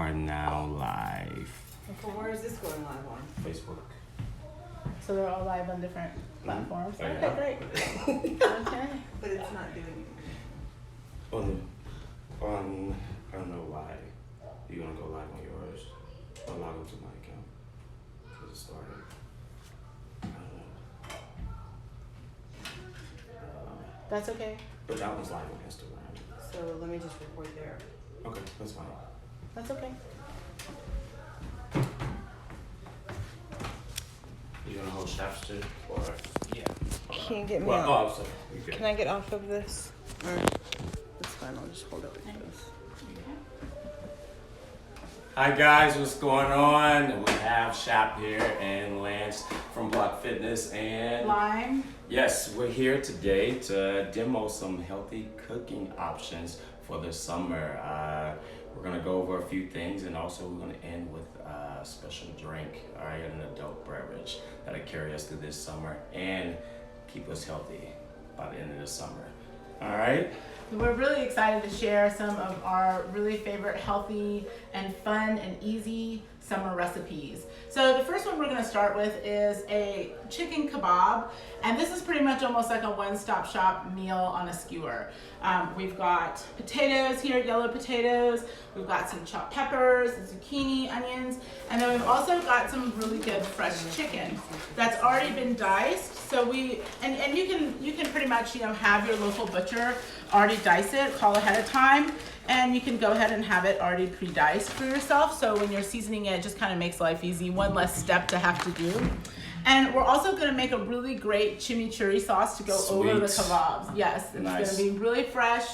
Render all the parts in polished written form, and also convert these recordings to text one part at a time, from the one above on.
are now live. So where is this going live on? Facebook. So they're all live on different platforms. Oh, Okay, yeah. great. Okay. But it's not doing On I don't know why. You wanna go live on yours or log into my account? Cause it started. I don't know. That's okay. But that one's live on Instagram. So let me just report there. Okay, that's fine. That's okay. You gonna hold chefs too, or yeah? Can you get me Well, out? oh, sorry. You good. Can I get off of this? Or that's fine. I'll just hold it like this. Hi guys, what's going on? We have Shop here and Lance from Block Fitness, and Lhyme. yes, we're here today to demo some healthy cooking options for the summer. We're gonna go over a few things, and also we're gonna end with a special drink, all right, an adult beverage that'll carry us through this summer and keep us healthy by the end of the summer. All right. We're really excited to share some of our really favorite healthy and fun and easy summer recipes. So the first one we're gonna start with is a chicken kebab. And this is pretty much almost like a one-stop shop meal on a skewer. We've got potatoes here, yellow potatoes. We've got some chopped peppers, zucchini, onions. And then we've also got some really good fresh chicken that's already been diced. So you can pretty much, have your local butcher already dice it, call ahead of time, and you can go ahead and have it already pre-diced for yourself. So when you're seasoning it just kind of makes life easy, one less step to have to do. And we're also gonna make a really great chimichurri sauce to go over the kebabs. Yes, it's Nice. gonna be really fresh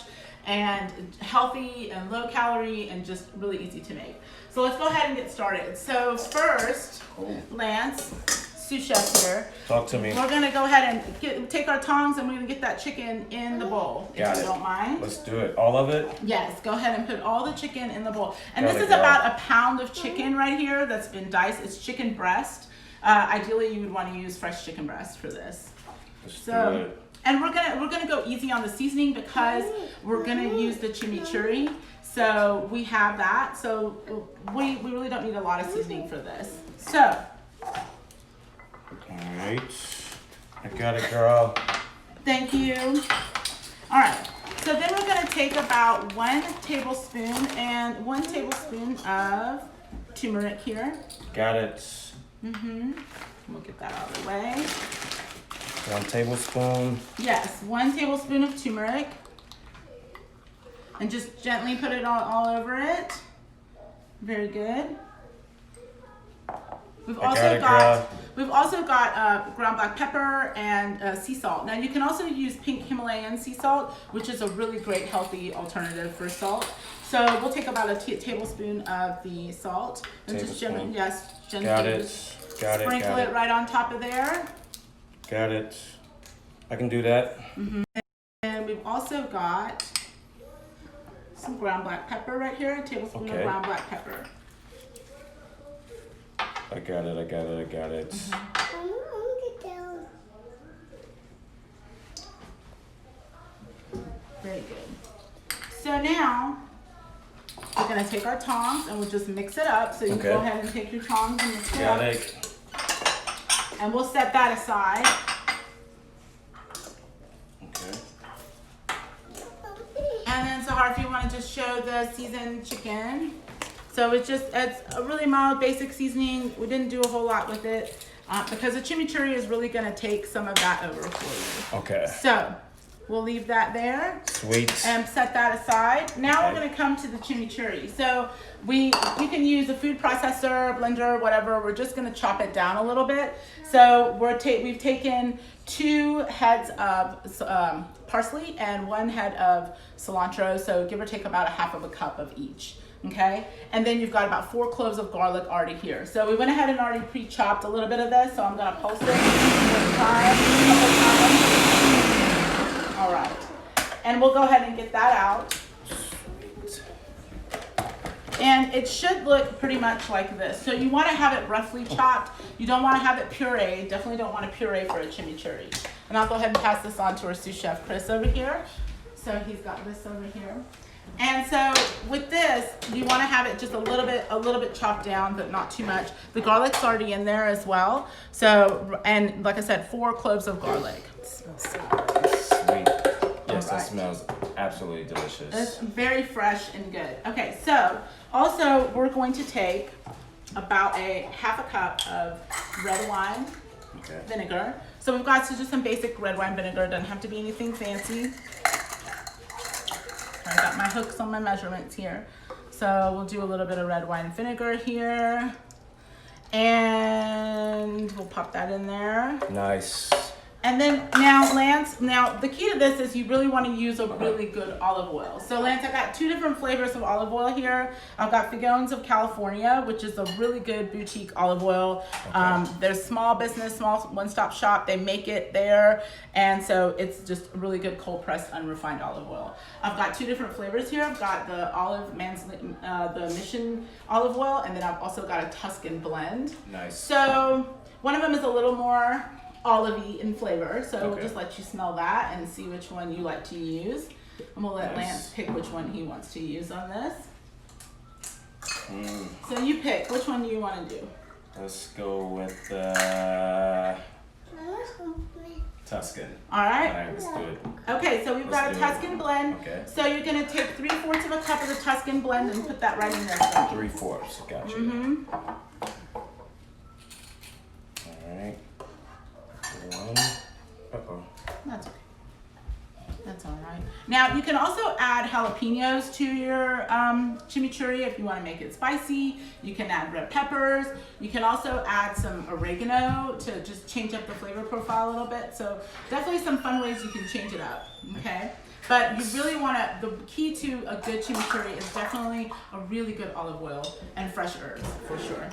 and healthy and low calorie and just really easy to make. So let's go ahead and get started. So first, Cool. Lance, sous chef here, Talk to me. we're gonna go ahead and take our tongs and we're gonna get that chicken in the bowl, Got if you it. don't mind. Let's do it. All of it? Yes, go ahead and put all the chicken in the bowl. And Got this it, is girl. about a pound of chicken right here that's been diced. It's chicken breast. Ideally, you would want to use fresh chicken breast for this. Let's do So, it. and we're gonna go easy on the seasoning because we're gonna use the chimichurri. So we have that. So we really don't need a lot of seasoning for this. So Alright. I got it, girl. thank you. All right. So then we're gonna take about 1 tablespoon and 1 tablespoon of turmeric here. Got it. We'll get that out of the way. 1 tablespoon. Yes, 1 tablespoon of turmeric. And just gently put it all over it. Very good. We've also got ground black pepper and sea salt. Now you can also use pink Himalayan sea salt, which is a really great healthy alternative for salt. So we'll take about a tablespoon of the salt and just gently, gently Got it. Got it. sprinkle Got it it. right on top of there. Got it. I can do that. And we've also got some ground black pepper right here, a tablespoon of Okay. ground black pepper. I got it. I got it. I got it. Very good. So now we're gonna take our tongs and we'll just mix it up. So you can Okay. go ahead and take your tongs and mix it Got up. it. And we'll set that aside. Okay. And then Sahar, if you want to just show the seasoned chicken. So it's a really mild basic seasoning. We didn't do a whole lot with it because the chimichurri is really gonna take some of that over for you. Okay. So we'll leave that there Sweet. and set that aside. Now Okay. we're gonna come to the chimichurri. So you can use a food processor, blender, whatever. We're just gonna chop it down a little bit. So we've taken 2 heads of parsley and 1 head of cilantro. So give or take about a half of a cup of each. Okay, and then you've got about 4 cloves of garlic already here. So we went ahead and already pre-chopped a little bit of this. So I'm gonna pulse it one time, a couple times. All right, and we'll go ahead and get that out. And it should look pretty much like this. So you want to have it roughly chopped. You don't want to have it pureed. Definitely don't want to puree for a chimichurri. And I'll go ahead and pass this on to our sous chef Chris over here. So he's got this over here. And so with this, you want to have it just a little bit chopped down, but not too much. The garlic's already in there as well. So, and like I said, 4 cloves of garlic. It smells so good. Sweet. Yes, that Alright. smells absolutely delicious. It's very fresh and good. Okay, so also we're going to take about a half a cup of red wine Okay. vinegar. So we've got just some basic red wine vinegar. Doesn't have to be anything fancy. I got my hooks on my measurements here. So we'll do a little bit of red wine vinegar here. And we'll pop that in there. Nice. And then now, Lance, the key to this is you really want to use a really good olive oil. So Lance, I got 2 different flavors of olive oil here. I've got Figones of California, which is a really good boutique olive oil. Okay. There's small business, small one-stop shop. They make it there. And so it's just a really good cold-pressed, unrefined olive oil. I've got 2 different flavors here. I've got the the Mission olive oil, and then I've also got a Tuscan blend. Nice. So one of them is a little more olivey in flavor, so we'll Okay. just let you smell that and see which one you like to use. And we'll let Nice. Lance pick which one he wants to use on this. Mm, So you pick, which one do you want to do? let's go with Tuscan. All All right. right, let's do it. Okay, so we've got a Let's do it. Tuscan blend. Okay. So you're going to take 3/4 of a cup of the Tuscan blend and put that right in there. 3/4. Gotcha. Mm-hmm. All right. 1. Uh-oh. That's okay. That's all right. Now you can also add jalapenos to your chimichurri if you want to make it spicy. You can add red peppers. You can also add some oregano to just change up the flavor profile a little bit. So definitely some fun ways you can change it up. Okay. But you really want to, the key to a good chimichurri is definitely a really good olive oil and fresh herbs for sure.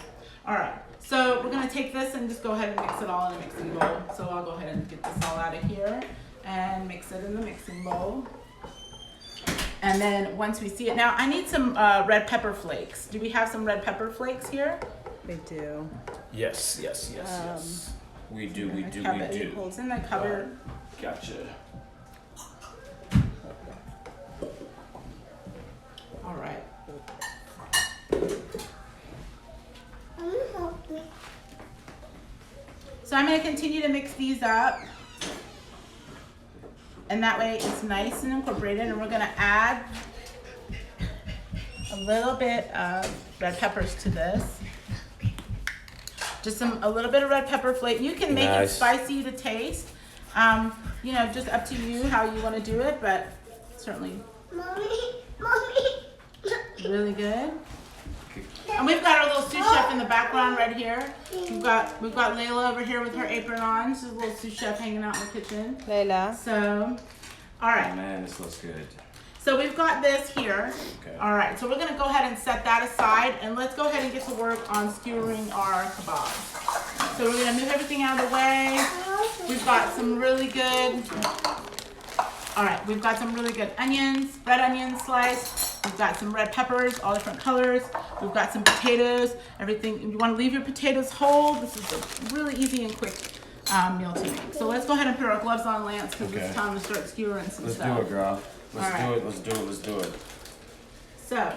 All right. So we're going to take this and just go ahead and mix it all in a mixing bowl. So I'll go ahead and get this all out of here and mix it in the mixing bowl. And then once we see it, now I need some red pepper flakes. Do we have some red pepper flakes here? They do. Yes, yes, yes, yes. We do, we do, we do. It's in the cupboard. Gotcha. All right. So I'm going to continue to mix these up. And that way it's nice and incorporated. And we're going to add a little bit of red peppers to this. Just a little bit of red pepper flake. You can make it Nice. spicy to taste. You know, just up to you how you want to do it, but certainly really good. And we've got our little sous chef in the background right here. We've got Layla over here with her apron on. She's a little sous chef hanging out in the kitchen. Layla. So, all Oh right. man, this looks good. So we've got this here. Okay. All right. So we're gonna go ahead and set that aside, and let's go ahead and get to work on skewering our kebabs. So we're gonna move everything out of the way. We've got some really good. All right. We've got some really good onions, red onions sliced. We've got some red peppers, all different colors. We've got some potatoes. Everything. You want to leave your potatoes whole. This is a really easy and quick meal to make. So let's go ahead and put our gloves on, Lance, because Okay. it's time to start skewering some Let's stuff. do it, girl. Let's All right. do it. Let's do it. Let's do it. So,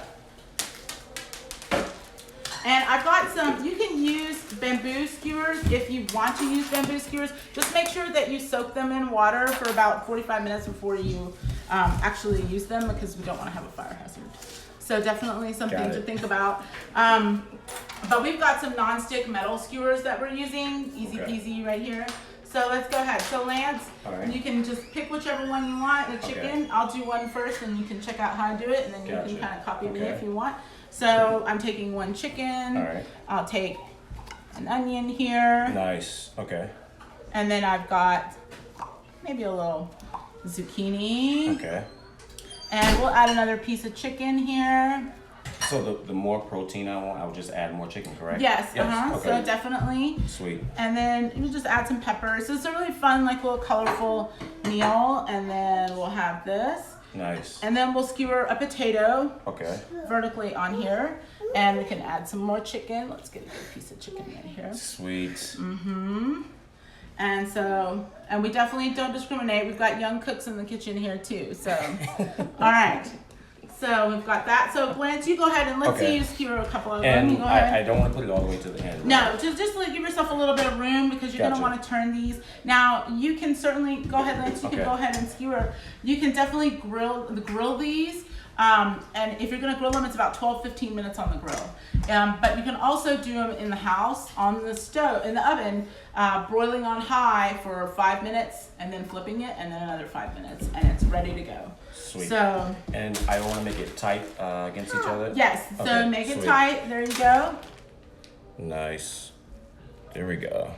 and I've got some, you can use bamboo skewers if you want to use bamboo skewers. Just make sure that you soak them in water for about 45 minutes before you actually use them, because we don't want to have a fire hazard. So definitely something Got to it. think about. But we've got some non-stick metal skewers that we're using, easy Okay. peasy right here. So let's go ahead. So Lance, All right. you can just pick whichever one you want. The chicken, I'll do one first, and you can check out how I do it, and then you Gotcha. can kind of copy me Okay. if you want. So I'm taking one chicken. All right. I'll take an onion here, Nice. Okay. and then I've got maybe a little zucchini, Okay. and we'll add another piece of chicken here. So the more protein I want, I'll just add more chicken, correct? Yes, Yes. So Okay. definitely. Sweet. And then you just add some peppers. So it's a really fun, like little colorful meal. And then we'll have this. Nice. And then we'll skewer a potato Okay. vertically on here. And we can add some more chicken. Let's get a good piece of chicken right here. Sweet. Mm-hmm. And so, and we definitely don't discriminate. We've got young cooks in the kitchen here too. So, all right. So we've got that. So Blanche, you go ahead and let's Okay. see you skewer a couple of them. You And go ahead. I don't want to put it all the way to the end. No, just like give yourself a little bit of room because you're Gotcha. gonna want to turn these. Now you can certainly go ahead, Lance. You Okay. can go ahead and skewer. You can definitely grill these. And if you're gonna grill them, it's about 12-15 minutes on the grill. But you can also do them in the house on the stove, in the oven, broiling on high for 5 minutes, and then flipping it, and then another 5 minutes, and it's ready to go. Sweet. So And I want to make it tight against each other. yes, so Okay, make it sweet. tight. There you go. Nice. There we go.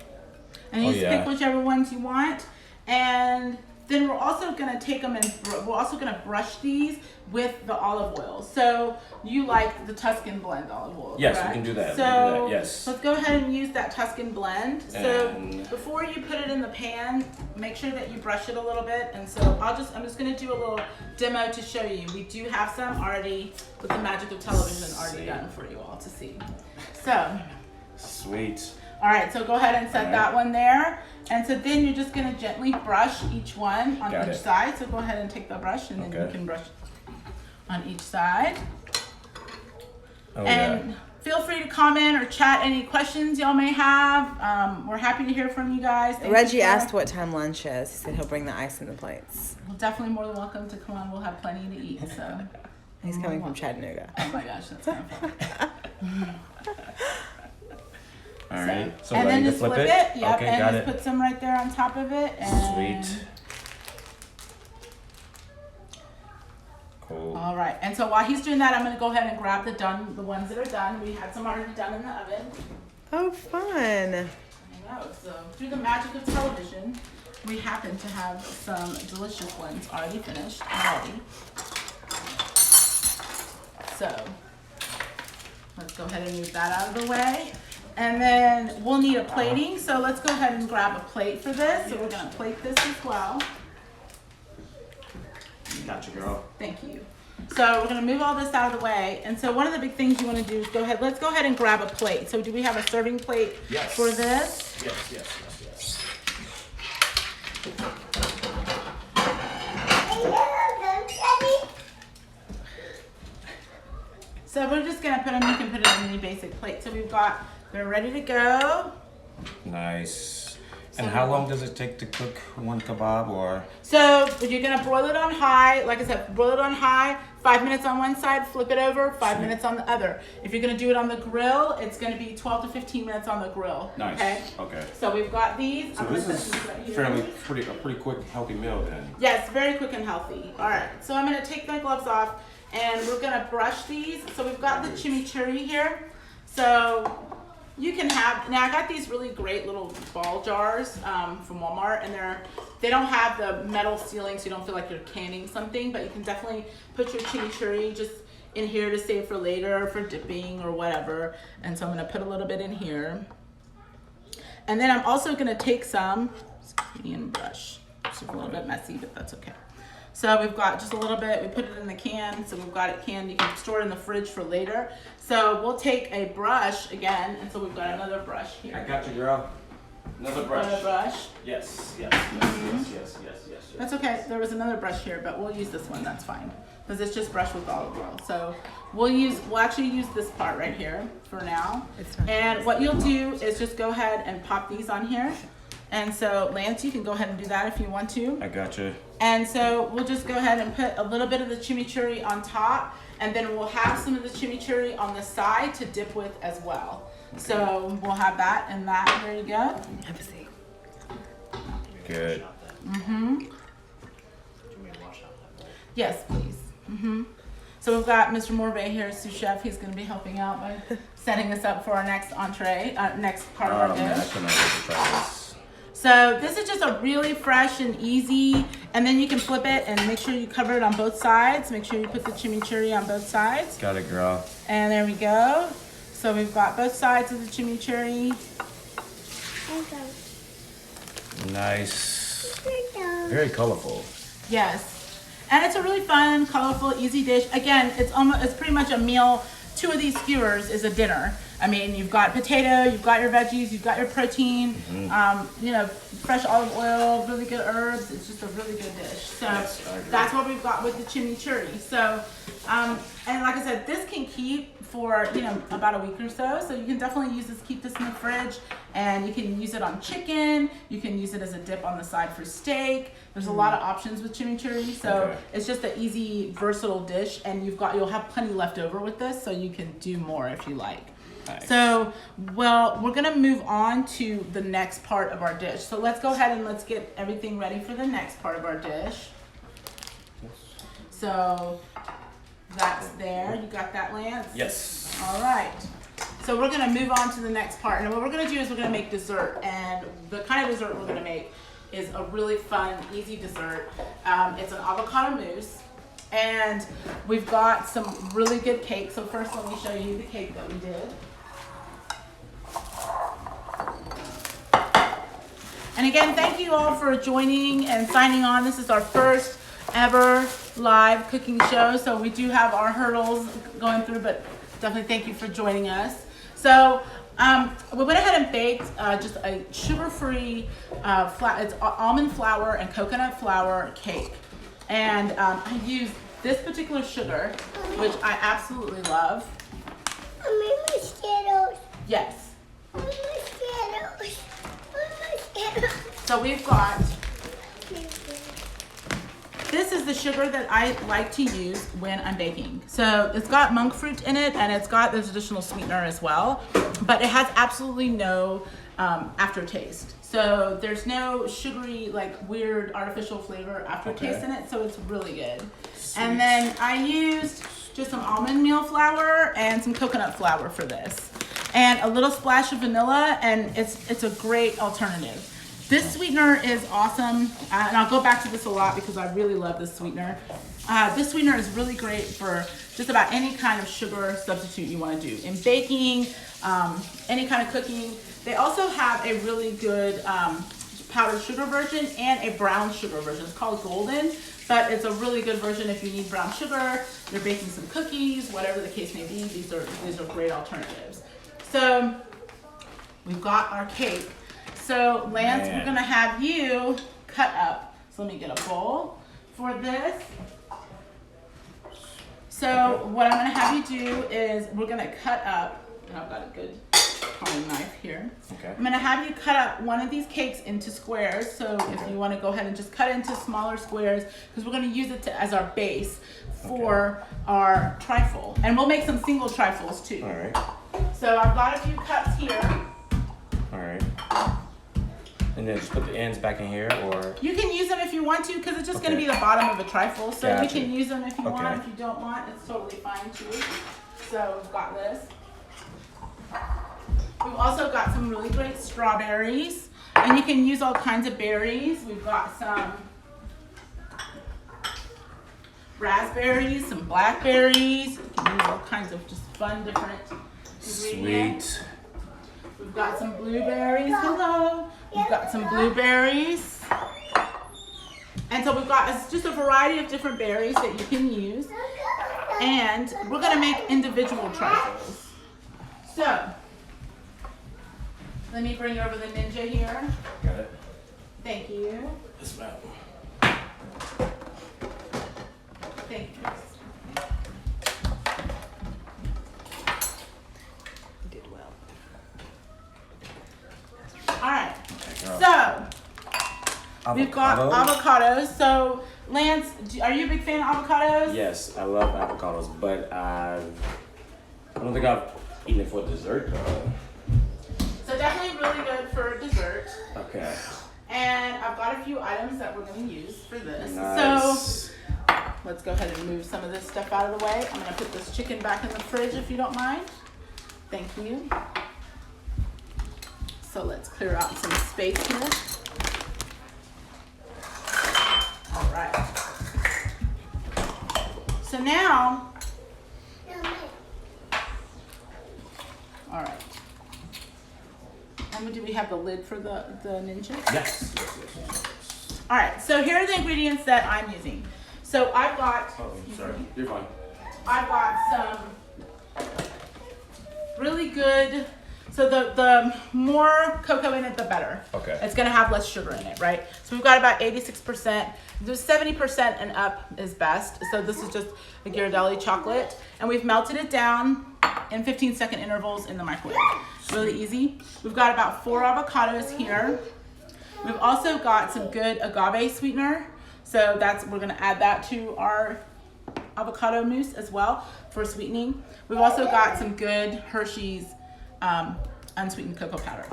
And you Oh, just yeah. pick whichever ones you want. And then we're also gonna take them and we're also gonna brush these with the olive oil. So you like the Tuscan blend olive oil, Yes, we correct? can do that. So We can do that. Yes. let's go ahead and use that Tuscan blend. So And- before you put it in the pan, make sure that you brush it a little bit. And so I'm just gonna do a little demo to show you. We do have some already with the magic of television already done for you all to see. So. Sweet. All right, so go ahead and set All right. that one there. And so then you're just gonna gently brush each one on Got each it. side. So go ahead and take the brush and then you Okay. can brush on each side. Oh And feel free to comment or chat any questions y'all may have. We're happy to hear from you guys. Thank you Reggie for- asked what time lunch is. He said he'll bring the ice and the plates. Well, definitely more than welcome to come on. We'll have plenty to eat. So, He's coming from Chattanooga. oh my gosh, that's kind of fun. All right. So and I then need to just flip it. Yep, Okay, and got just it. put some right there on top of it. And Sweet. Cool. All right, and so while he's doing that, I'm gonna go ahead and grab the ones that are done. We had some already done in the oven. Oh, fun. I know, so through the magic of television, we happen to have some delicious ones already finished already. So let's go ahead and move that out of the way. And then we'll need a plating, so let's go ahead and grab a plate for this. So we're gonna plate this as well. Gotcha, girl. Thank you. So we're gonna move all this out of the way. And so one of the big things you wanna do is let's go ahead and grab a plate. So do we have a serving plate Yes. for this? Yes. So we're just gonna put them, you can put it on any basic plate. So they're ready to go. Nice. And how long does it take to cook one kebab or? So you're gonna broil it on high, like I said, broil it on high, 5 minutes on one side, flip it over, 5 Sweet. minutes on the other. If you're gonna do it on the grill, it's gonna be 12 to 15 minutes on the grill. Nice. Okay? Okay. So we've got these. So I'm gonna this set is these right here. a pretty quick, healthy meal then. Yes, very quick and healthy. All right, so I'm gonna take my gloves off and we're gonna brush these. So we've got the chimichurri here. So you can have, now I got these really great little ball jars from Walmart, and they don't have the metal sealing so you don't feel like you're canning something, but you can definitely put your chimichurri just in here to save for later, for dipping or whatever. And so I'm gonna put a little bit in here. And then I'm also gonna take some, and brush. It's a little bit messy, but that's okay. So we've got just a little bit, we put it in the can, so we've got it canned. You can store it in the fridge for later. So we'll take a brush again, and so we've got another brush here. I got you, girl. Another brush. Another brush. Yes. That's okay, there was another brush here, but we'll use this one, that's fine. Because it's just brush with olive oil. So we'll actually use this part right here for now. It's fine. And what you'll do is just go ahead and pop these on here. And so Lance, you can go ahead and do that if you want to. I got you. And so we'll just go ahead and put a little bit of the chimichurri on top, and then we'll have some of the chimichurri on the side to dip with as well. Okay. So we'll have that and that. There you go. Have a seat. Good. Yes, please. So we've got Mr. Morvay here, sous chef. He's going to be helping out by setting us up for our next entree, next part of our Man, I dish. cannot wait to try this. So this is just a really fresh and easy, and then you can flip it and make sure you cover it on both sides. Make sure you put the chimichurri on both sides. Got it, girl. And there we go. So we've got both sides of the chimichurri. Nice. Very colorful. Yes. And it's a really fun, colorful, easy dish. Again, it's pretty much a meal 2 of these skewers is a dinner. I mean, you've got potato, you've got your veggies, you've got your protein, you know, fresh olive oil, really good herbs. It's just a really good dish. So Yes, I agree. that's what we've got with the chimichurri. So, and like I said, this can keep for, you know, about a week or so. So you can definitely use this, keep this in the fridge, and you can use it on chicken. You can use it as a dip on the side for steak. There's a lot of options with chimichurri. So Okay. it's just an easy, versatile dish, and you'll have plenty left over with this, so you can do more if you like. Nice. So, well, we're gonna move on to the next part of our dish. So let's go ahead and let's get everything ready for the next part of our dish. So that's there. You got that, Lance? Yes. All right. So we're gonna move on to the next part. And what we're gonna do is we're gonna make dessert. And the kind of dessert we're gonna make is a really fun, easy dessert. It's an avocado mousse. And we've got some really good cake. So first let me show you the cake that we did. And again, thank you all for joining and signing on. This is our first ever live cooking show. So we do have our hurdles going through, but definitely thank you for joining us. So we went ahead and baked just a sugar-free, it's almond flour and coconut flour cake. And I used this particular sugar, which I absolutely love. Yes. So we've got, this is the sugar that I like to use when I'm baking. So it's got monk fruit in it, and it's got this additional sweetener as well, but it has absolutely no aftertaste. So there's no sugary, like weird artificial flavor aftertaste in it, so it's really good. Sweet. And then I used just some almond meal flour and some coconut flour for this, and a little splash of vanilla, and it's a great alternative. This sweetener is awesome, and I'll go back to this a lot because I really love this sweetener. This sweetener is really great for just about any kind of sugar substitute you want to do. In baking, any kind of cooking. They also have a really good powdered sugar version and a brown sugar version. It's called Golden, but it's a really good version if you need brown sugar, you're baking some cookies, whatever the case may be. These are great alternatives. So we've got our cake. So Lance, we're gonna have you cut up. So let me get a bowl for this. So what I'm gonna have you do is we're gonna cut up, and I've got a good carving knife here. Okay. I'm gonna have you cut up one of these cakes into squares. So if you wanna go ahead and just cut it into smaller squares, because we're gonna use it as our base for our trifle. And we'll make some single trifles too. All right. So I've got a few cups here. All right. And then just put the ends back in here, or You can use them if you want to, because it's just going to be the bottom of a trifle. So you Gotcha. can use them if you want. Okay. If you don't want, it's totally fine too. So we've got this. We've also got some really great strawberries, and you can use all kinds of berries. We've got some raspberries, some blackberries. You can use all kinds of just fun, different ingredients. sweet. We've got some blueberries. Hello. We've got some blueberries. And so we've got just a variety of different berries that you can use. And we're going to make individual trifles. So, let me bring over the Ninja here. Got it. Thank you. This one. Thank you. You did well. All right. Girl. So, we've got Avocado? avocados. So, Lance, are you a big fan of avocados? Yes, I love avocados, but I don't think I've eaten it for dessert though. So definitely really good for dessert. Okay. And I've got a few items that we're going to use for this. Nice. So let's go ahead and move some of this stuff out of the way. I'm going to put this chicken back in the fridge if you don't mind. Thank you. So let's clear out some space here. All right. So now, all right. And do we have the lid for the Ninja? Yes. All right, so here are the ingredients that I'm using. So I've got, Oh, sorry. You're fine. I've got some good. So the more cocoa in it, the better. Okay. It's gonna have less sugar in it, right? So we've got about 86%. There's 70% and up is best. So this is just a Ghirardelli chocolate. And we've melted it down in 15-second intervals in the microwave. Really easy. We've got about 4 avocados here. We've also got some good agave sweetener. So we're gonna add that to our avocado mousse as well for sweetening. We've also got some good Hershey's unsweetened cocoa powder.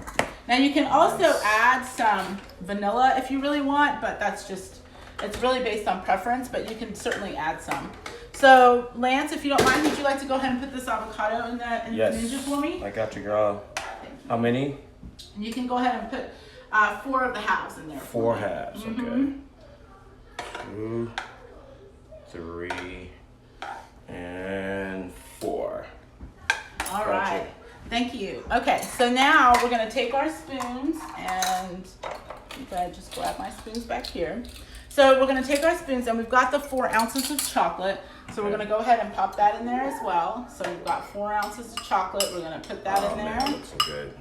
Now you can also add some vanilla if you really want, but it's really based on preference, but you can certainly add some. So Lance, if you don't mind, would you like to go ahead and put this avocado in the ninja for me? I got you, girl. How many? And you can go ahead and put 4 of the halves in there. 4 halves, okay. 2, 3, and 4. All right. Thank you. Okay, so now we're gonna take our spoons and I'm gonna just grab my spoons back here. So we're gonna take our spoons and we've got the 4 ounces of chocolate. So we're gonna go ahead and pop that in there as well. So we've got 4 ounces of chocolate. We're gonna put that in there. Man, looks so good.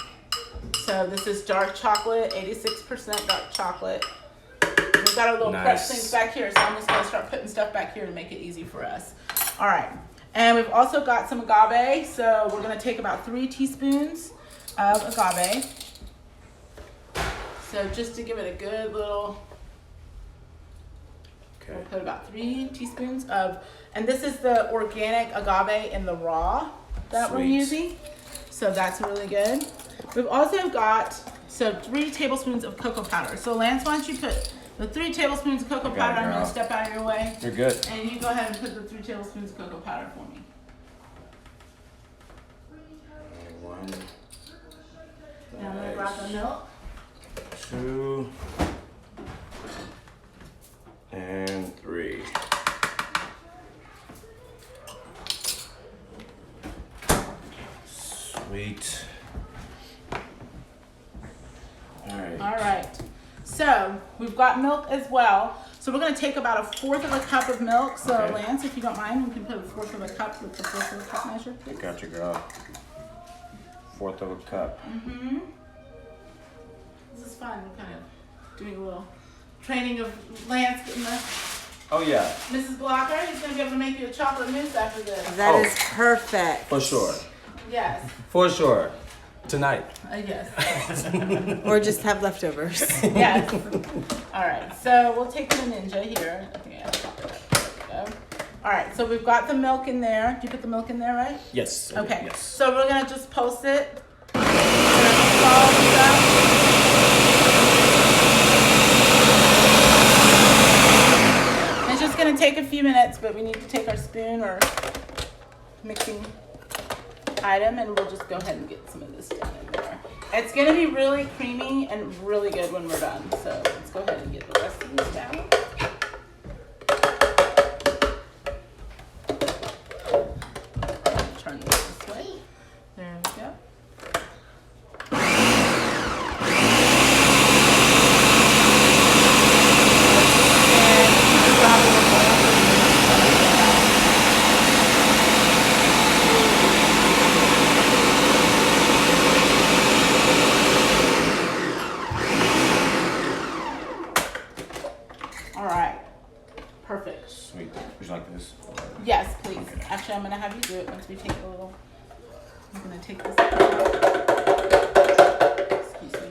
So this is dark chocolate, 86% dark chocolate. We've got our little prep things back here, so I'm just gonna start putting stuff back here to make it easy for us. All right. And we've also got some agave, so we're gonna take about 3 teaspoons of agave. So just to give it a good little, we'll put about 3 teaspoons of, and this is the organic agave in the raw that we're using. So that's really good. We've also got, 3 tablespoons of cocoa powder. So Lance, why don't you put the 3 tablespoons of cocoa powder. I'm gonna step out of your way. You're good. And you go ahead and put the 3 tablespoons of cocoa powder for me. 1. Now I'm gonna grab the milk. 2. And 3. Sweet. All right. All right. So we've got milk as well. So we're gonna take about 1/4 of a cup of milk. So Lance, if you don't mind, we can put 1/4 of a cup with the 1/4 of a cup measure, please. Got you, girl. 1/4 of a cup. Mm-hmm. This is fun. We're kind of doing a little training of Lance getting the. Oh yeah. Mrs. Blocker, he's gonna be able to make you a chocolate mousse after this. That is perfect. For sure. Yes. For sure. Tonight. Yes. Or just have leftovers. Yes. All right. So we'll take the Ninja here. I think I have to pop it up. There we go. All right. So we've got the milk in there. Did you put the milk in there, right? Yes. Okay. Yes. So we're gonna just pulse it. We're gonna mix all of this up. It's just gonna take a few minutes, but we need to take our spoon or mixing item and we'll just go ahead and get some of this down in there. It's gonna be really creamy and really good when we're done. So let's go ahead and get the rest of this down. Turn this way. There we go. Perfect. Sweet. Would you like this? Yes, please. Okay. Actually, I'm gonna have you do it once we take a little. I'm gonna take this out. Excuse me.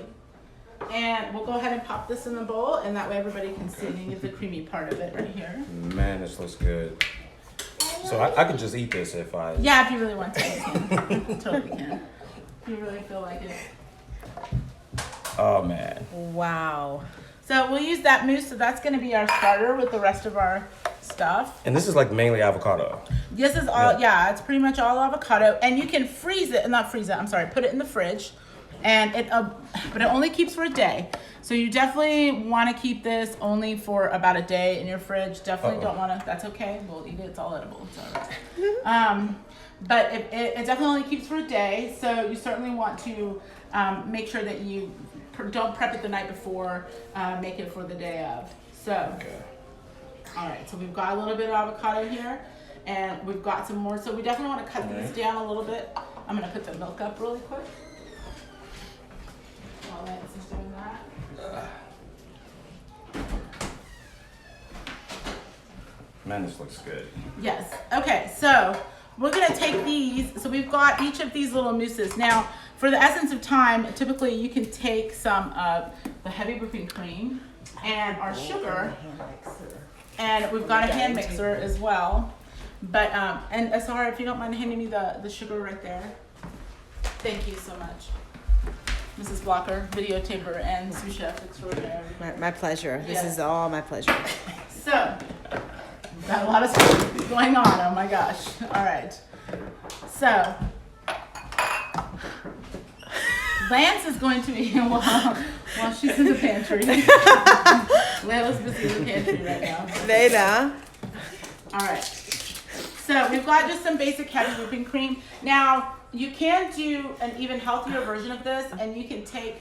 And we'll go ahead and pop this in the bowl, and that way everybody can see and get the creamy part of it right here. Man, this looks good. So I can just eat this if I. Yeah, if you really want to, you can. Totally can. If you really feel like it. Oh man. Wow. So we'll use that mousse. So that's going to be our starter with the rest of our stuff. And this is like mainly avocado. This is all, yeah, it's pretty much all avocado. And you can freeze it, not freeze it, I'm sorry, put it in the fridge. And but it only keeps for a day. So you definitely want to keep this only for about a day in your fridge. Definitely don't want to, that's okay. We'll eat it, it's all edible, it's all right. But it definitely only keeps for a day. So you certainly want to make sure that you don't prep it the night before, make it for the day of. So, all right, so we've got a little bit of avocado here, and we've got some more. So we definitely want to cut these down a little bit I'm gonna put the milk up really quick. While Lance is doing that. Man, this looks good. Yes. Okay, so we're gonna take these. So we've got each of these little mousses. Now, for the essence of time, typically you can take some of the heavy whipping cream and our sugar, and we've got a hand mixer as well. But and Asara, if you don't mind handing me the sugar right there. Thank you so much, Mrs. Blocker, videotaper and sous chef extraordinary. My pleasure. This Yes. is all my pleasure. So, we've got a lot of stuff going on. Oh my gosh. All right. So, Lance is going to be, while she's in the pantry. Layla's busy in the pantry right now. Layla. All right. So, we've got just some basic heavy whipping cream. Now, you can do an even healthier version of this, and you can take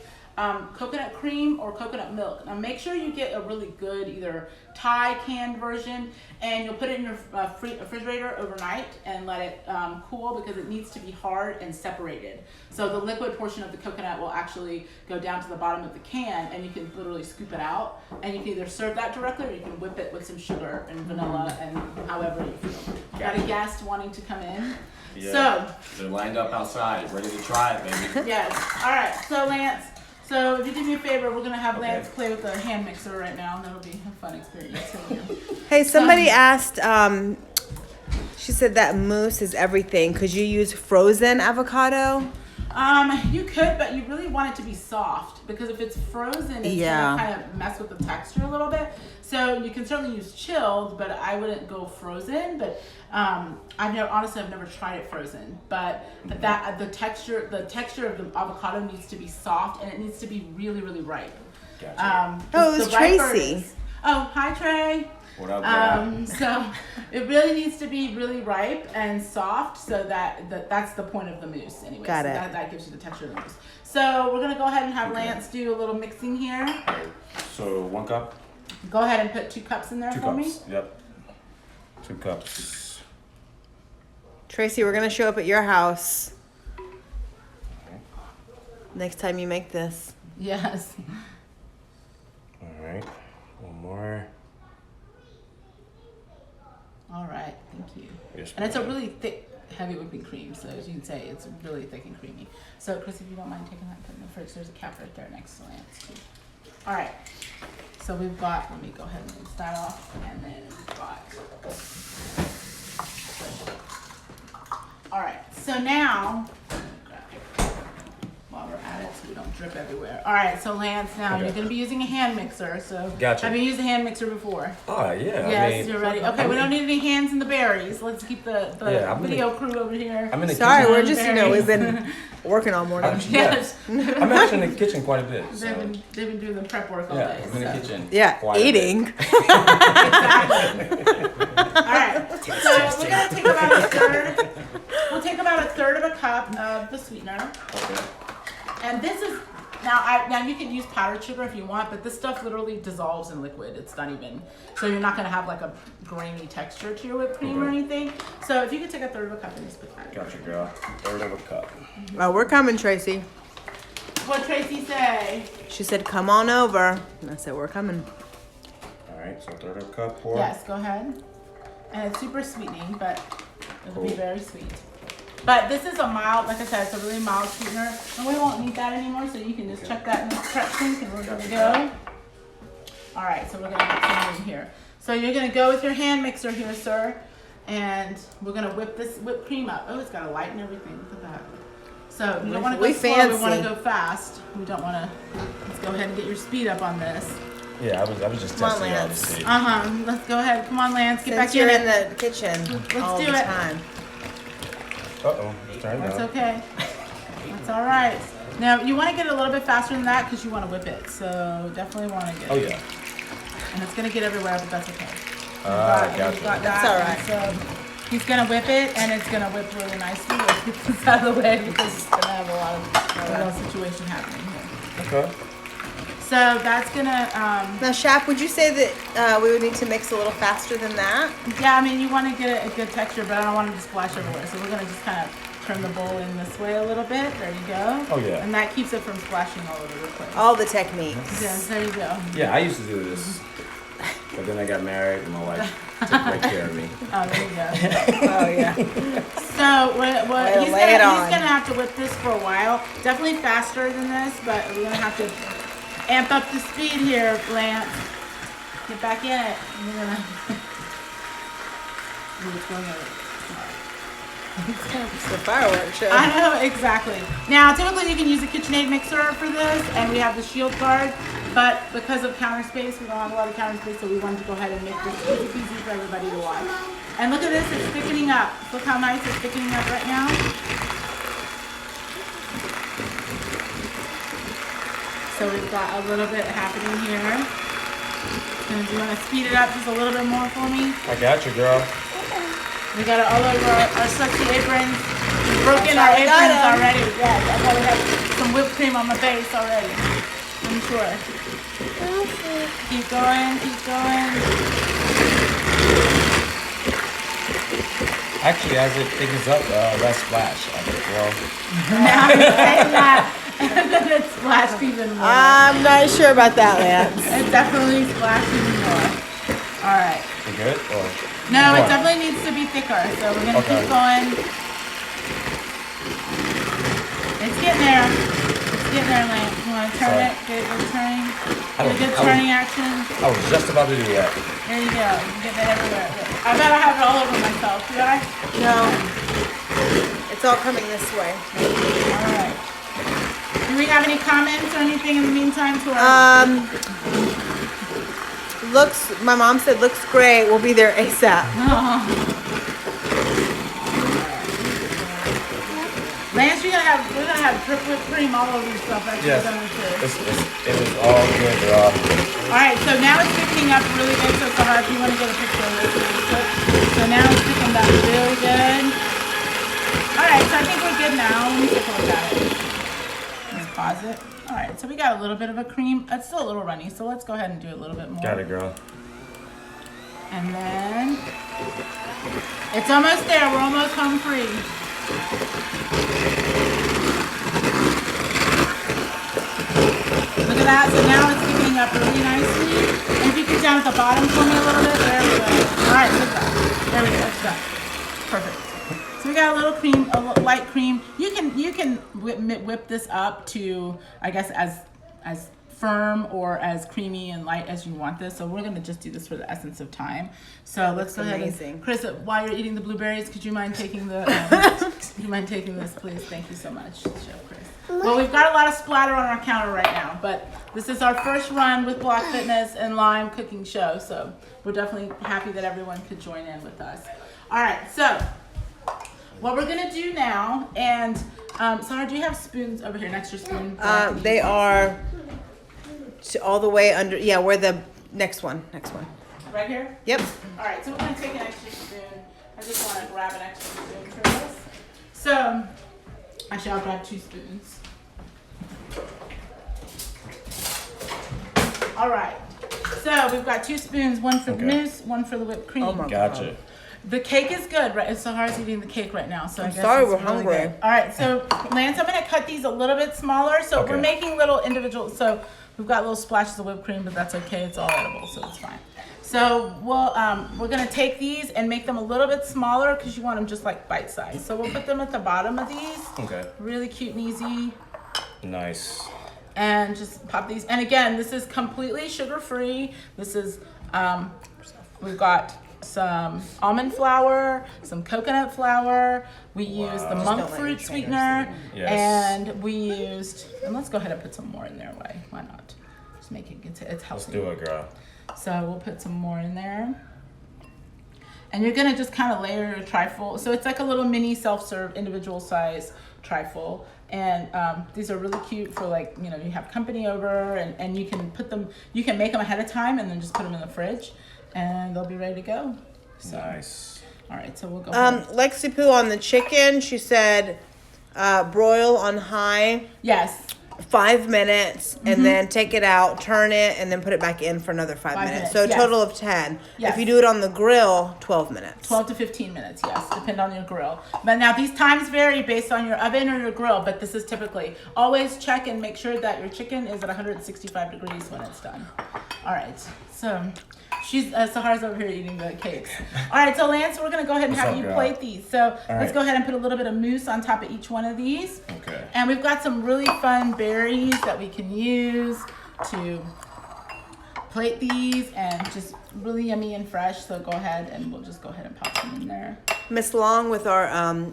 coconut cream or coconut milk. Now make sure you get a really good either Thai canned version, and you'll put it in your refrigerator overnight and let it cool, because it needs to be hard and separated. So the liquid portion of the coconut will actually go down to the bottom of the can, and you can literally scoop it out, and you can either serve that directly or you can whip it with some sugar and vanilla and however you feel. Got a guest wanting to come in. Yeah. So they're lined up outside, ready to try it, baby. yes. All right. So Lance, so if you do me a favor, we're gonna have Okay. Lance play with the hand mixer right now. That'll be a fun experience. Hey, somebody asked, she said that mousse is everything. Could you use frozen avocado? You could, but you really want it to be soft, because if it's frozen, it's Yeah. gonna kind of mess with the texture a little bit. So you can certainly use chilled, but I wouldn't go frozen. But I've never tried it frozen. But that the texture of the avocado needs to be soft, and it needs to be really, really ripe. Gotcha. Oh, it was the riper Tracy. is- Oh, hi Trey. What up, girl? So it really needs to be really ripe and soft, so that's the point of the mousse anyway. Got so it. That gives you the texture of the mousse. So we're gonna go ahead and have Lance do a little mixing here. So 1 cup? Go ahead and put 2 cups in there 2 for me. cups. Yep. 2 cups. Tracy, we're going to show up at your house next time you make this. Yes. Alright. 1 more. All right. Thank you. Yes, And it's a ma'am. really thick, heavy whipping cream. So as you can say, it's really thick and creamy. So Chris, if you don't mind taking that and putting it in the fridge, there's a cap right there next to Lance too. All right. So we've got, let me go ahead and rinse that off, and then we've got, all right, so now, while we're at it, so we don't drip everywhere. All right, so Lance, now Okay. you're gonna be using a hand mixer, so. Gotcha. Have you used a hand mixer before? Oh, yeah. Yes, you're ready. Okay, we don't need any hands in the berries. Let's keep the Yeah, I'm video crew over here. I'm in the Sorry, kitchen. we're just, we've been working all morning. Yes. I'm actually in the kitchen quite a bit. So. They've been doing the prep work all Yeah, day. I'm in the so. kitchen. Yeah, quite a bit. eating. Exactly. All right. So we're gonna take about a third. We'll take about a third of a cup of the sweetener, Okay. and this is now you can use powdered sugar if you want, but this stuff literally dissolves in liquid. It's not even, so you're not gonna have like a grainy texture to your whipped cream or Okay. anything. So if you could take a third of a cup and just put that. Gotcha, girl. Third of a cup. Oh, we're coming, Tracy. What Tracy say? She said, come on over. And I said, we're coming. Alright, so third of a cup pour. Yes, go ahead. And it's super sweetening, but it'll be Cool. very sweet. But this is a mild, like I said, it's a really mild sweetener. And we won't need that anymore, so you can just chuck that in the prep sink and we're good to go. All right, so we're gonna mix it in here. So you're gonna go with your hand mixer here, sir. And we're gonna whip this whipped cream up. Oh, it's got a light and everything, look at that. So you don't wanna go We slow, we wanna fancy. go fast. We don't wanna, let's go ahead and get your speed up on this. Yeah, I was just Come on, testing y'all to Lance. see. Let's go ahead, come on Lance, get Since back you're in in it. the kitchen Let's all do the it. time. Uh-oh, turn That's down. okay. That's all right. Now you want to get it a little bit faster than that because you want to whip it. So definitely want to get Oh it. yeah. And it's gonna get everywhere, but that's okay. Gotcha. We've got that. That's all right. And so he's gonna whip it, and it's gonna whip really nicely. Let's get this out of the way because it's gonna have a little situation happening here. Okay. So that's gonna. Now, Shap, would you say that we would need to mix a little faster than that? Yeah, I mean you want to get a good texture, but I don't want it to splash everywhere. So we're gonna just kind of turn the bowl in this way a little bit. There you go. Oh, yeah. And that keeps it from splashing all over the place. All the techniques. Yes, there you go. Yeah, I used to do this, but then I got married and my wife took great care of me. Oh, there you go. Oh, yeah. So he's lay it on. gonna have to whip this for a while. Definitely faster than this, but we're gonna have to amp up the speed here, Lance. Get back in it. We're gonna. It's going over. It's the fireworks show. I know, exactly. Now, typically you can use a KitchenAid mixer for this, and we have the shield guard, but because of counter space, we don't have a lot of counter space, so we wanted to go ahead and make this easy for everybody to watch. And look at this, it's thickening up. Look how nice it's thickening up right now. So we've got a little bit happening here. And do you want to speed it up just a little bit more for me? I got you, girl. We got it all over our sexy aprons. We've broken our aprons already. Yeah, I probably have some whipped cream on my face already. I'm sure. Keep going, keep going. Actually, as it thickens up, less splash. Now you're saying that, and then it splashed even more. I'm not sure about that, Lance. It definitely splashed even more. All right. You good? Or No, it more? definitely needs to be thicker, so we're gonna keep going. It's getting there. It's getting there, Lance. You wanna turn it? Get a good turning. Get a good turning action. I was just about to do that. There you go. You get that everywhere. I bet I have it all over myself. Do I? No. It's all coming this way. All right. Do we have any comments or anything in the meantime to our? My mom said looks great. We'll be there ASAP. Lance, we're gonna have drip whipped cream all over yourself. That's Yes. what we're gonna do. It was all good, girl. All right, so now it's thickening up really good. So Sahar, if you want to get a picture of this really quick. So now it's thickened up really good. All right, so I think we're good now. Let me take a look at it. Let's pause it. All right, so we got a little bit of a cream. It's still a little runny, so let's go ahead and do a little bit more. Got it, girl. And then it's almost there. We're almost home free. Look at that. So now it's thickening up really nicely. And if you get down at the bottom for me a little bit, there we go. All right, look at that. There we go. It's done. Perfect. So we got a little cream, a light cream. You can whip this up to, I guess, as firm or as creamy and light as you want this. So we're gonna just do this for the essence of time. So let's go ahead and, Chris, while you're eating the blueberries, could you mind taking the, you mind taking this, please? Thank you so much, Chef Chris. Well, we've got a lot of splatter on our counter right now, but this is our first run with Block Fitness and Lhyme cooking show. So we're definitely happy that everyone could join in with us. All right, so what we're gonna do now, and Sarah, do you have spoons over here, an extra spoon? They are all the way under. Yeah, where the next one. Right here? Yep. All right, so we're gonna take an extra spoon. I just wanna grab an extra spoon for this. So, actually I'll grab 2 spoons. All right, so we've got 2 spoons, one for the mousse, one for the whipped cream. Oh my Gotcha. The cake is good, right? So Sahar's eating the cake right now, so I guess sorry, it's we're really hungry. good. All right, so Lance, I'm gonna cut these a little bit smaller. So we're making little individual. So we've got little splashes of whipped cream, but that's okay. It's all edible, so it's fine. So we're gonna take these and make them a little bit smaller because you want them just like bite size. So we'll put them at the bottom of these. Okay. Really cute and easy. Nice. And just pop these. And again, this is completely sugar free. This is we've got some almond flour, some coconut flour. We used the monk fruit sweetener, and we used. And let's go ahead and put some more in there. Why not? Just make it. It's healthy. Let's do it, girl. So we'll put some more in there. And you're gonna just kind of layer your trifle. So it's like a little mini self-serve individual size trifle. And these are really cute for, like, you know, you have company over, and you can put them, you can make them ahead of time and then just put them in the fridge and they'll be ready to go. So, nice. All right, so we'll go. Lexi Poo on the chicken, she said broil on high. Yes. 5 minutes, and then take it out, turn it, and then put it back in for another 5 minutes. minutes, So a yes. total of 10. Yes. If you do it on the grill, 12 minutes. 12 to 15 minutes, yes, depend on your grill. But now these times vary based on your oven or your grill, but this is typically. Always check and make sure that your chicken is at 165 degrees when it's done. All right, so Sahara's over here eating the cakes. All right, so Lance, we're gonna go ahead and have you plate these. So let's go ahead and put a little bit of mousse on top of each one of these. Okay. And we've got some really fun berries that we can use to plate these, and just really yummy and fresh. So go ahead and we'll just go ahead and pop them in there. Miss Long with our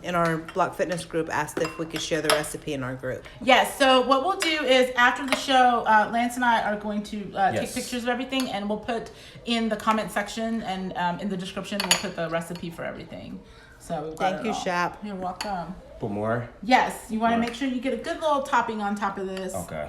in our Block Fitness group asked if we could share the recipe in our group. Yes, so what we'll do is after the show, Lance and I are going to take pictures of everything, and we'll put in the comment section and in the description, we'll put the recipe for everything. So we've got Thank you, all. Shap. You're welcome. Put more? Yes, you want to More. make sure you get a good little topping on top of this. Okay.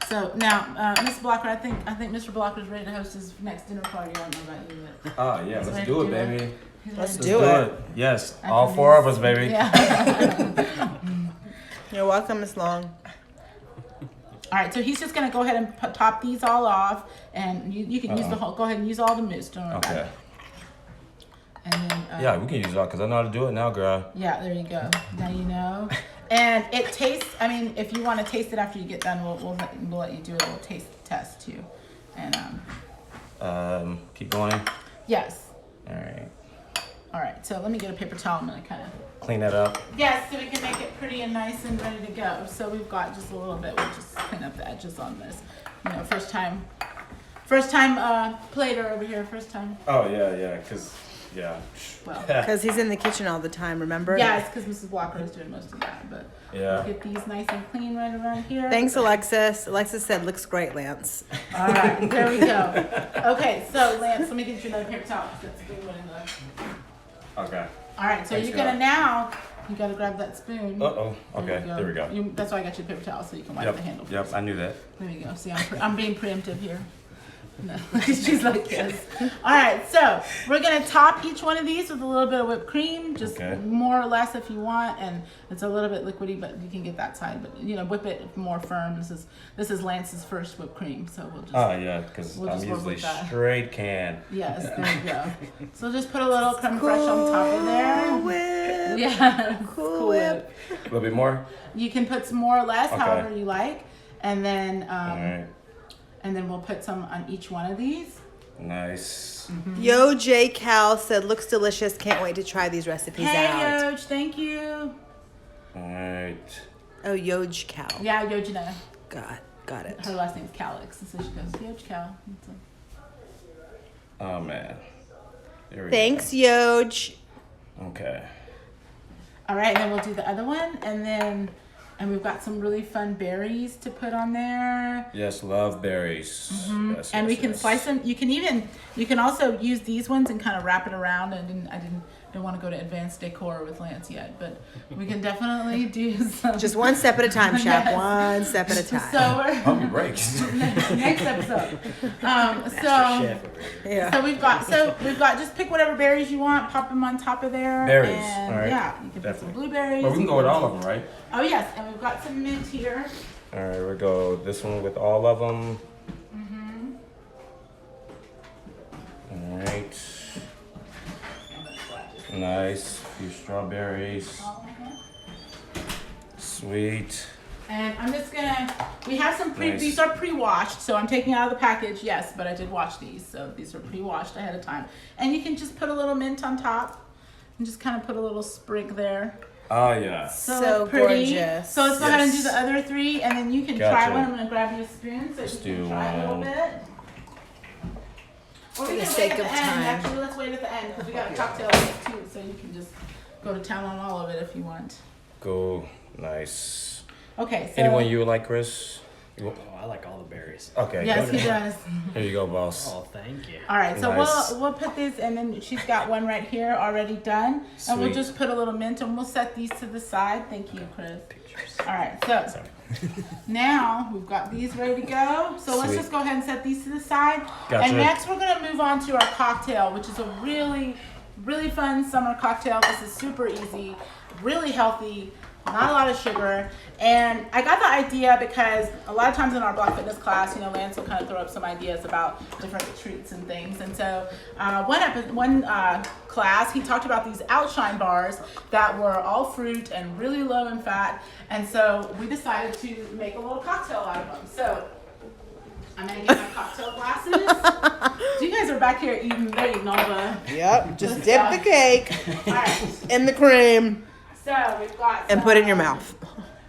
So now, Mr. Blocker, I think Mr. Blocker's ready to host his next dinner party. I don't know about you, but Oh, yeah, let's do it, baby. he's Let's ready to do it. Yes, After all 4 of these- us, baby. Yeah. You're welcome, Miss Long. All right, so he's just gonna go ahead and top these all off, and you can use the whole. Go ahead and use all the mousse. Don't worry about Okay. it. And then Yeah, we can use it all because I know how to do it now, girl. yeah, there you go. Now you know. And it tastes. I mean, if you want to taste it after you get done, we'll let you do a little taste test too. And Keep going. yes. All right. All right. So let me get a paper towel. I'm gonna kind of. Clean that up. Yes, so we can make it pretty and nice and ready to go. So we've got just a little bit. We'll just clean up the edges on this. You know, first time plater over here. First time. Oh, yeah, because, yeah. Well. Because he's in the kitchen all the time, remember? Yeah, it's because Mrs. Walker is doing most of that, but Yeah. get these nice and clean right around here. Thanks, Alexis. Alexis said, looks great, Lance. All right, there we go. Okay, so Lance, let me get you another paper towel. That's a big one in the. Okay. All right, so Thanks, you're gonna girl. now. You gotta grab that spoon. Uh-oh. Okay, there we go. That's why I got you a paper towel so you can wipe the handle. Yep, I knew that. There you go. See, I'm being preemptive here. No, she's like this. All right, so we're gonna top each one of these with a little bit of whipped cream, just Okay. more or less if you want, and it's a little bit liquidy, but you can get that side. But you know, whip it more firm. This is Lance's first whipped cream, so we'll just. Oh, yeah, because We'll I'm just work usually with that. straight can. Yes, there you go. So just put a little creme fraiche on top of there. Cool Whip. Yeah, Cool Whip. A little bit more? You can put some more or less, Okay. however you like, and then All right. and then we'll put some on each one of these. Nice. Yo J Cal said, looks delicious. Can't wait to try these recipes Hey, out. Yoj, thank you. All right. Oh, Yoj Cal. Yeah, Yojina. Got it. Her last name's Calix, and so she goes, Yoj Cal. And so- Oh, man. There we Thanks, Yoj. go. Okay. All right, and then we'll do the other one, and we've got some really fun berries to put on there. Yes, love berries. Yes, And we yes, can yes. slice them. You can also use these ones and kind of wrap it around. I didn't want to go to advanced decor with Lance yet, but we can definitely do some. Just one step at a time, Shap. Yes. One step at a time. So we're Hungry breaks. next episode. Chef over here. Yeah. So we've got just pick whatever berries you want, pop them on top of there. Berries, And all right. yeah, you can put some Definitely. blueberries. Well, we can go with all of them, right? Oh yes, and we've got some mint here. All right, we'll go this one with all of them. All right. Nice. A few strawberries. Sweet. And I'm just gonna. We have some Nice. These are pre-washed, so I'm taking out of the package. Yes, but I did wash these, so these are pre-washed ahead of time. And you can just put a little mint on top, and just kind of put a little sprig there. Oh, yeah. So pretty. gorgeous. So let's go ahead and do Yes. the other three, and then you can Gotcha. try one. I'm gonna grab you a spoon so Let's you can do try a little one. bit. Or For we the can sake wait at of the end. time. Actually, let's wait at the end because we got a cocktail list too, so you can just go to town on all of it if you want. Go. Nice. Okay. So Anyone you would like, Chris? Oh, I like all the berries. Okay. yes, good. he does. Here you go, boss. Oh, thank you. All right, so Nice. we'll put these, and then she's got one right here already done, and we'll Sweet. just put a little mint, and we'll set these to the side. Thank you, Chris. Pictures. All right, so Sorry. now we've got these ready to go. So let's Sweet. just go ahead and set these to the side. Gotcha. And next we're gonna move on to our cocktail, which is a really, really fun summer cocktail. This is super easy, really healthy. not a lot of sugar. And I got the idea because a lot of times in our Block Fitness class, you know, Lance will kind of throw up some ideas about different treats and things. And so one class, he talked about these Outshine bars that were all fruit and really low in fat. And so we decided to make a little cocktail out of them. So I'm gonna get my cocktail glasses. You guys are back here they're eating all the. Yep. Just dip the cake All right. in the cream So we've got. and put it in your mouth.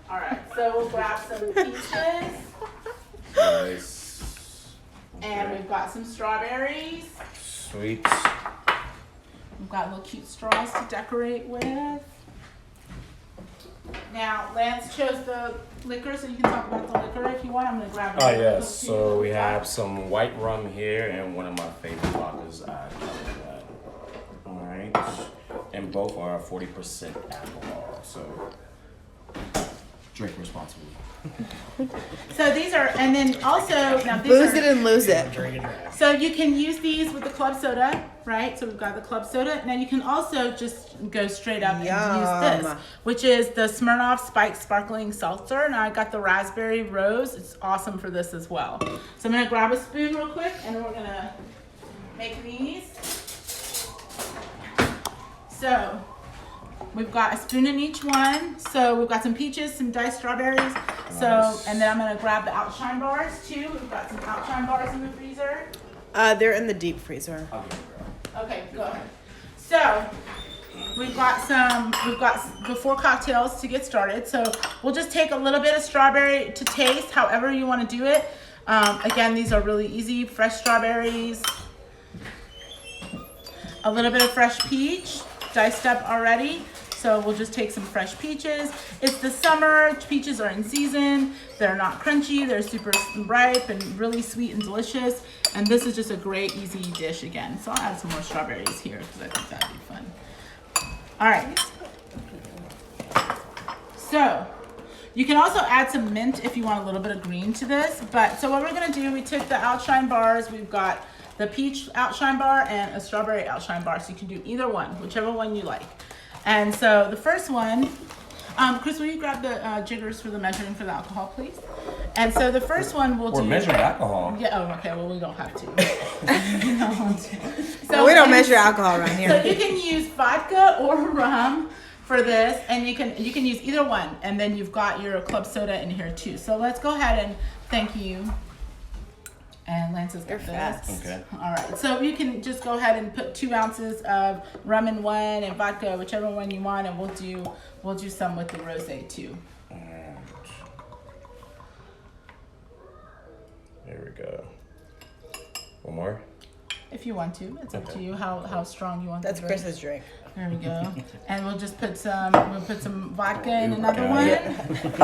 All right. So we'll grab some peaches, Nice. and we've got some strawberries. Sweet. We've got little cute straws to decorate with. Now, Lance chose the liquor, so you can talk about the liquor if you want. I'm gonna grab it. Oh yes, so we have some white rum here and one of my favorite vodkas. All right, and both are 40% alcohol. So drink responsibly. So these are, and then also now these Booze are, it and lose it. Drink it dry. so you can use these with the club soda, right? So we've got the club soda. Now you can also just go straight up and use this, which is the Smirnoff Spiked Sparkling Seltzer. Now I got the raspberry rose. It's awesome for this as well. So I'm gonna grab a spoon real quick, and then we're gonna make these. So we've got a spoon in each one. So we've got some peaches, some diced strawberries. So, Nice. and then I'm gonna grab the Outshine bars too. We've got some Outshine bars in the freezer. They're in the deep freezer. I'll give it a go. Okay, go ahead. So we've got the 4 cocktails to get started. So we'll just take a little bit of strawberry to taste, however you want to do it. Again, these are really easy. Fresh strawberries, a little bit of fresh peach, diced up already. So we'll just take some fresh peaches. It's the summer, peaches are in season. They're not crunchy, they're super ripe and really sweet and delicious. And this is just a great, easy dish again. So I'll add some more strawberries here because I think that'd be fun. All right. So you can also add some mint if you want a little bit of green to this. But so what we're gonna do, we took the Outshine bars. We've got the peach Outshine bar and a strawberry Outshine bar. So you can do either one, whichever one you like. And so the first one, Chris, will you grab the jiggers for the measuring for the alcohol, please? And so the first one we'll do. We're measuring alcohol. Yeah. Oh, okay. Well, we don't have to. We don't want to. So we don't measure alcohol around So here. you can use vodka or rum for this, and you can use either one, and then you've got your club soda in here too. So let's go ahead and thank you. And Lance has got this. fast. Okay. All right. So you can just go ahead and put 2 ounces of rum in one and vodka, whichever one you want, and we'll do some with the rosé too. And there we go. One more. If you want to, it's up to Okay. you how strong you want. That's the drink. Chris's drink. There we go. And we'll just put some vodka in another Okay. one.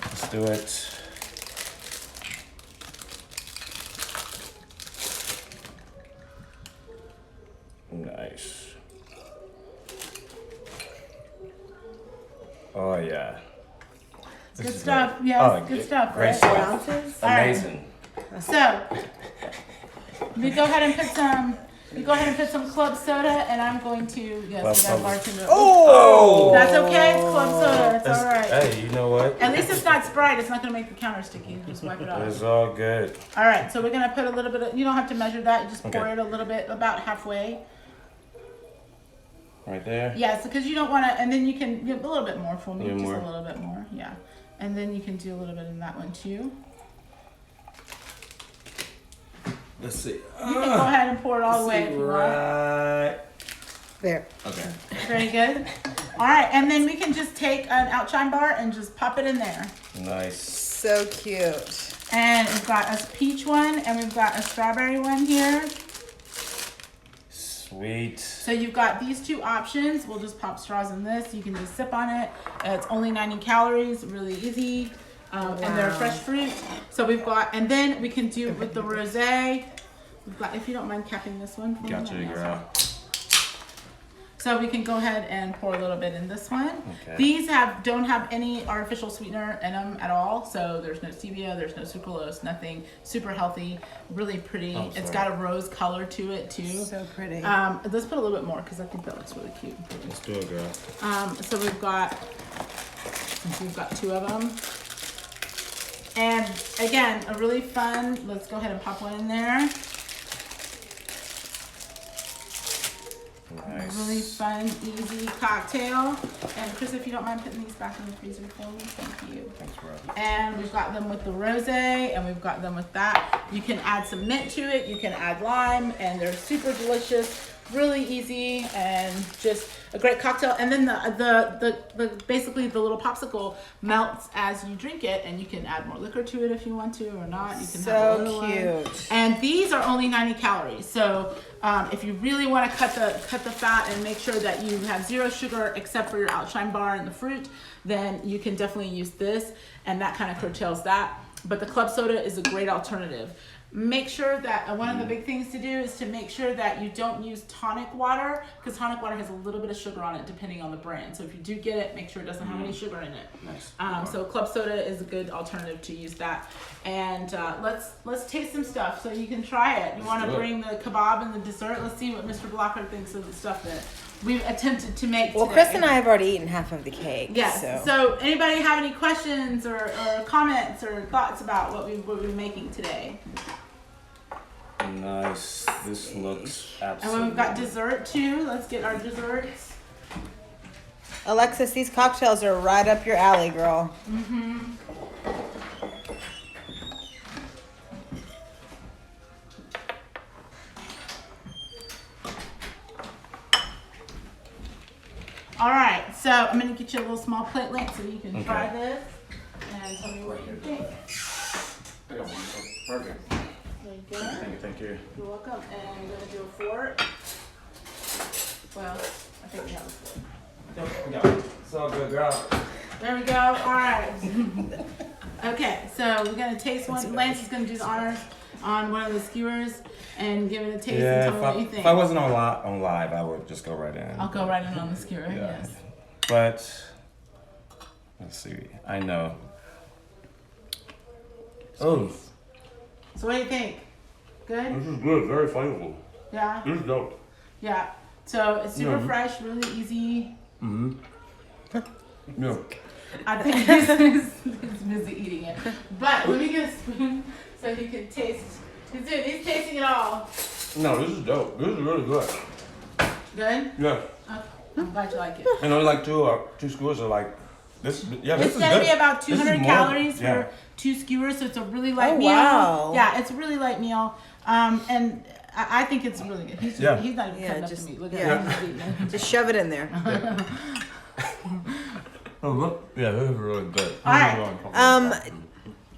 Let's do it. Nice. Oh yeah. This Good is stuff. great. Yes, Oh, good stuff. Great Right? 4 stuff. ounces? All right. Amazing. So we go ahead and put some club soda, and I'm going to Club we got soda. a bartender. Oh! That's okay. It's club soda. It's all right. Hey, you know what? At least it's not Sprite. It's not gonna make the counter sticky. Just wipe it off. It's all good. All right. So we're gonna put a little bit of. You don't have to measure that. You just pour Okay. it a little bit, about halfway. Right there. Yes, because you don't want to. And then you can give a little bit more for me. A little Just more. a little bit more. Yeah. And then you can do a little bit in that one too. Let's see. You can go ahead and pour it all the way if you want. Right. There. Okay. Very good. All right, and then we can just take an Outshine bar and just pop it in there. Nice. So cute. And we've got a peach one, and we've got a strawberry one here. Sweet. So you've got these 2 options. We'll just pop straws in this. You can just sip on it. It's only 90 calories, really easy. And they're Wow. fresh fruit. So we've got, and then we can do it with the rosé. We've got, if you don't mind capping this one for me. Gotcha, that'd be girl. awesome. So we can go ahead and pour a little bit in this one. Okay. These don't have any artificial sweetener in them at all. So there's no stevia, there's no sucralose, nothing. Super healthy, really pretty. Oh, It's sorry. got a rose color to it too. So pretty. Let's put a little bit more because I think that looks really cute. Let's do it, girl. So we've got 2 of them. And again, a really fun, let's go ahead and pop one in there. Nice. Really fun, easy cocktail. And Chris, if you don't mind putting these back in the freezer for me, thank you. Thanks, bro. And we've got them with the rosé, and we've got them with that. You can add some mint to it, you can add lime, and they're super delicious, really easy, and just a great cocktail. And then the basically the little popsicle melts as you drink it, and you can add more liquor to it if you want to or not. You can have a little So one. cute. And these are only 90 calories. So if you really want to cut the fat and make sure that you have 0 sugar except for your Outshine bar and the fruit, then you can definitely use this, and that kind of curtails that. But the club soda is a great alternative. Make sure that one of the big things to do is to make sure that you don't use tonic water, because tonic water has a little bit of sugar on it depending on the brand. So if you do get it, make sure it doesn't have any sugar in it. Nice. So club soda is a good alternative to use that. And let's taste some stuff so you can try it. You want to do it. bring the kebab and the dessert. Let's see what Mr. Blocker thinks of the stuff that we've attempted to make Well, today. Chris and I have already eaten half of the cake. Yes. So anybody have any questions or comments or thoughts about what we're making today? Nice. This looks And absolutely. when we've got dessert too, let's get our desserts. Alexis, these cocktails are right up your alley, girl. All right, so I'm gonna get you a little small platelet so you can try Okay. this and tell me what you think. Perfect. There you go. Thank you. You're welcome. And I'm gonna do a fork. Well, I think we have a fork. It's all good, girl. There we go. All right. Okay, so we're gonna taste one. Lance is gonna do the honors on one of the skewers and give it a taste and tell me what you think. if I wasn't on live, I would just go right in. I'll go right in on the skewer. Yeah. Yes. But let's see. I know. Oh, So what do you think? Good? this is good. Very flavorful. Yeah. This is dope. Yeah. So it's super Yeah. fresh, really easy. Yeah. I think he's busy eating it. But let me get a spoon so he can taste. He's tasting it all. No, this is dope. This is really good. Good? Yeah. Okay. I'm glad you like it. And only like two skewers are like this. Yeah, this It's is gonna good. be about This is 200 more- calories yeah. for 2 skewers, so it's a really light Oh, meal. wow. Yeah, it's a really light meal. And I think it's really good. He's Yeah. he's not even Yeah, cutting up just- to me. Look yeah. at him. He's eating it. Just shove it in there. Oh, look. Yeah, this is really good. All right.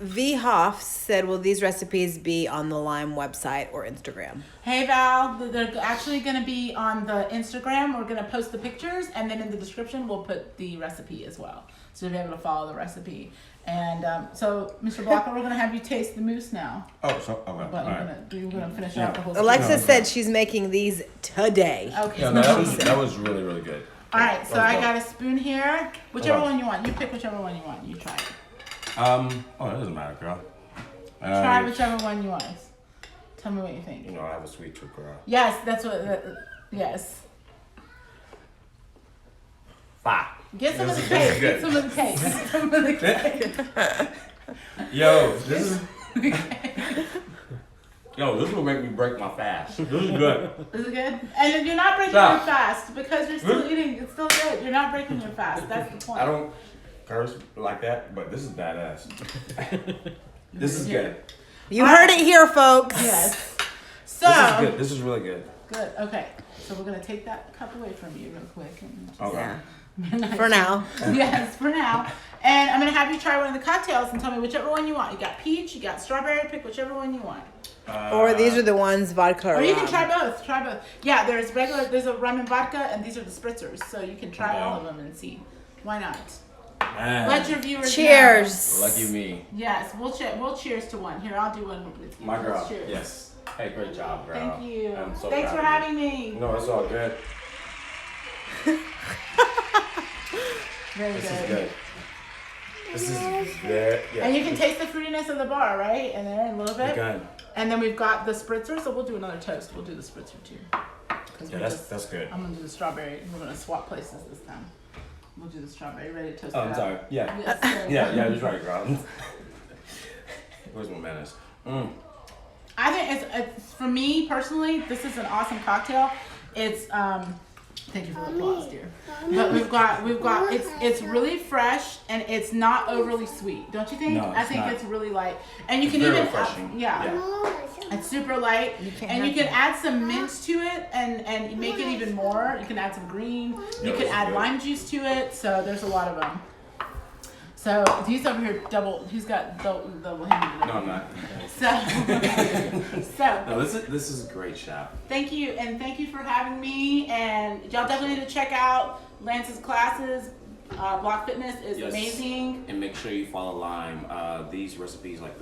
V. Hoff said, will these recipes be on the Lhyme website or Instagram? Hey Val, they're actually going to be on the Instagram. We're going to post the pictures, and then in the description we'll put the recipe as well, so you'll be able to follow the recipe. And so, Mr. Blocker, we're going to have you taste the mousse now. Oh, so okay. All But right. you're going to finish out the whole. Alexis No. said she's making these today. Okay. Yeah, no, that was really, really good. All right, so That was I dope. got a spoon here. Whichever Okay. one you want. You pick whichever one you want. You try it. Oh, it doesn't matter, girl. Try whichever one you want. Tell me what you think. You know, I have a sweet tooth, girl. Yes, that's what. Yes. Fire. Get some of the This is cake. good. Get some of the cake. Get some of the cake. Yo, this is. Yo, this will make me break my fast. This is good. Is it good? And you're not breaking Stop. your fast because you're still eating. It's still good. You're not breaking your fast. That's the point. I don't curse like that, but this is badass. This is good. You heard it here, folks. Yes. So. This is good. This is really good. Good. Okay. So we're gonna take that cup away from you real quick. And just- Okay. Yeah. For now. Yes, for now. And I'm gonna have you try one of the cocktails and tell me whichever one you want. You got peach, you got strawberry. Pick whichever one you want. Or these are the ones vodka. Or you can rum. try both. Try both. Yeah, there's regular. There's a rum and vodka, and these are the spritzers. So you can try Okay. all of them and see. Why not? Man, Let your viewers Cheers. lucky me. know. Yes, we'll cheers to one. Here, I'll do one with you. My girl. Let's cheers. Yes. Hey, great job, girl. Thank you. I'm so Thanks proud for of you. having me. No, it's all good. Very This good. is good. This is very, yeah. And you can taste the fruitiness of the bar, right? In there, a little bit. Good. And then we've got the spritzer, so we'll do another toast. We'll do the spritzer too. Yeah, that's good. I'm gonna do the strawberry. We're gonna swap places this time. We'll do the strawberry. Ready to toast it Oh, I'm out? sorry. Yeah. Yes, there we Yeah, go. you're right, girl. Where's my manners? I think it's for me personally. This is an awesome cocktail. It's thank you for the applause, dear. But we've got it's really fresh and it's not overly sweet, don't you think? No, I it's think not. it's really light, and you It's can very even refreshing. yeah. It's super light, and you can add some mint to it and make it even more. You can add some green. You Yeah, can it's add good. lime juice to it. So there's a lot of them. So he's over here he's got double handed. No, I'm not. So No, this is a great shop. thank you, and thank you for having me. And y'all definitely need to check out Lance's classes. Block Fitness is Yes. amazing. And make sure you follow Lhyme. These recipes like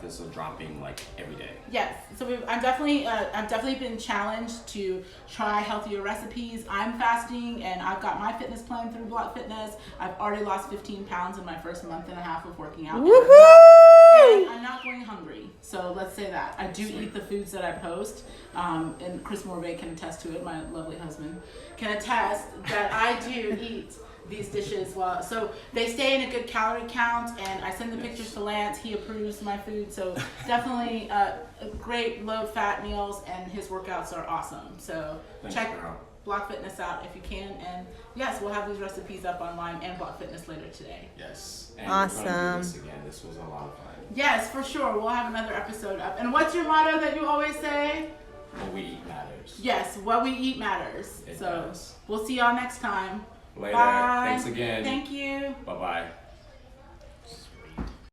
this are dropping like every day. Yes, so I've definitely been challenged to try healthier recipes. I'm fasting, and I've got my fitness plan through Block Fitness. I've already lost 15 pounds in my first month and a half of working out. Woohoo! And I'm not going hungry, so let's say that. I do eat the foods that I post, and Chris Morvay can attest to it, my lovely husband, can attest that I do eat these dishes so they stay in a good calorie count, and I send the pictures to Lance. He approves my food, so definitely great low fat meals, and his workouts are awesome. So Thanks, check girl. Block Fitness out if you can, and yes, we'll have these recipes up on Lhyme and Block Fitness later today. Yes. And we're gonna do Awesome. this again. This was a lot of fun. Yes, for sure. We'll have another episode up. And what's your motto that you always say? What we eat matters. Yes, what we eat matters. It so does. we'll see y'all next time. Later. Bye. Thanks again. Thank you. Bye bye.